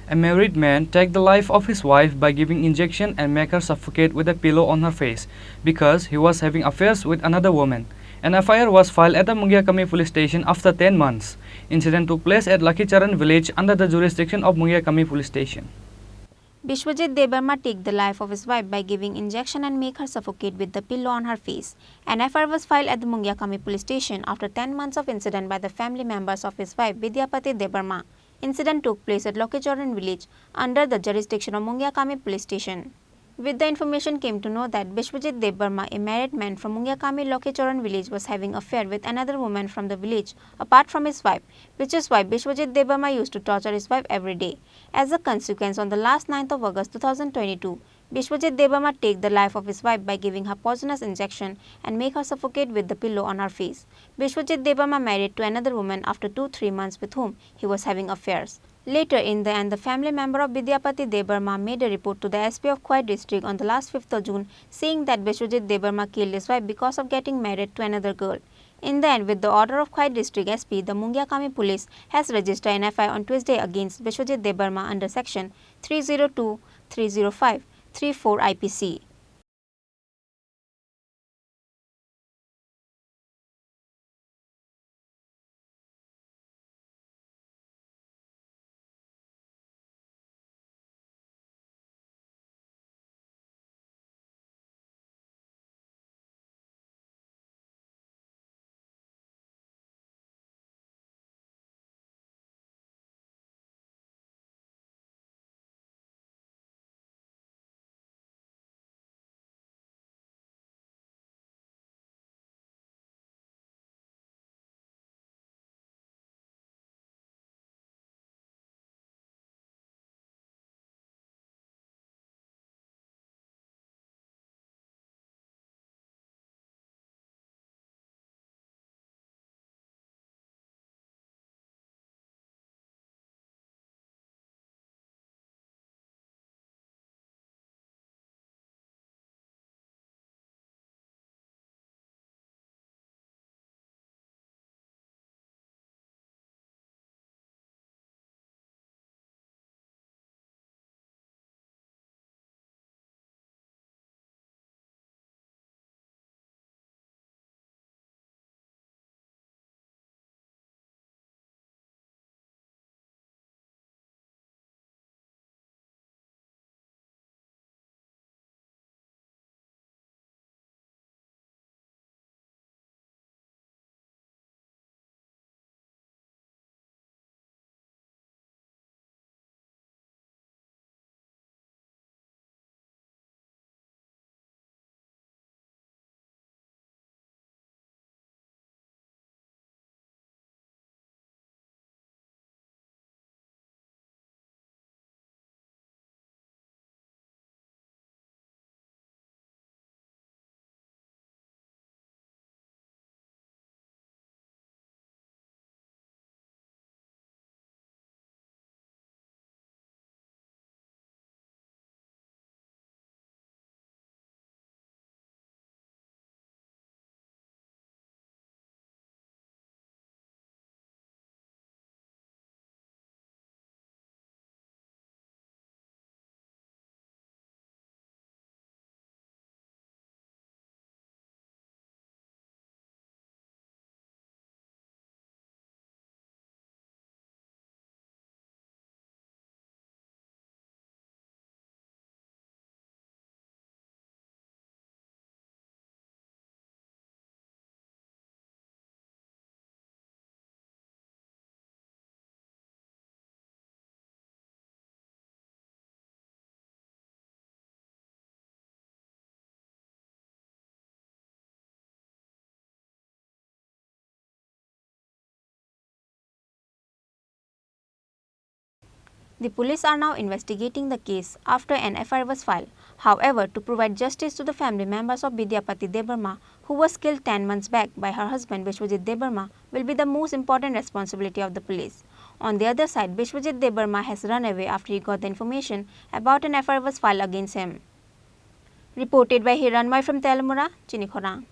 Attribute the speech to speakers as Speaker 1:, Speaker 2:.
Speaker 1: A married man take the life of his wife by giving injection and make her suffocate with a pillow on her face because he was having affairs with another woman. An FIR was filed at the Mungiakami police station after 10 months. Incident took place at Lakicharan village under the jurisdiction of Mungiakami police station.
Speaker 2: Biswajit Debbarma took the life of his wife by giving injection and make her suffocate with the pillow on her face. An FIR was filed at the Mungiakami police station after 10 months of incident by the family members of his wife Biswajit Debbarma. Incident took place at Lakicharan village under the jurisdiction of Mungiakami police station. With the information came to know that Biswajit Debbarma, a married man from Mungiakami Lakicharan village, was having affair with another woman from the village apart from his wife, which is why Biswajit Debbarma used to torture his wife every day. As a consequence, on the last 9th of August 2022, Biswajit Debbarma take the life of his wife by giving her poisonous injection and make her suffocate with the pillow on her face. Biswajit Debbarma married to another woman after 2-3 months with whom he was having affairs. Later in the end, the family member of Biswajit Debbarma made a report to the SP of Khorang district on the last 5th of June saying that Biswajit Debbarma killed his wife because of getting married to another girl. In the end, with the order of Khorang district SP, the Mungiakami police has registered an FIR on Tuesday against Biswajit Debbarma under section 302, 305, 34 IPC. The police are now investigating the case after an FIR was filed. However, to provide justice to the family members of Biswajit Debbarma, who was killed 10 months back by her husband Biswajit Debbarma, will be the most important responsibility of the police. On the other side, Biswajit Debbarma has run away after he got the information about an FIR was filed against him. Reported by Hiranmoy from Telamura, Chini Khorang.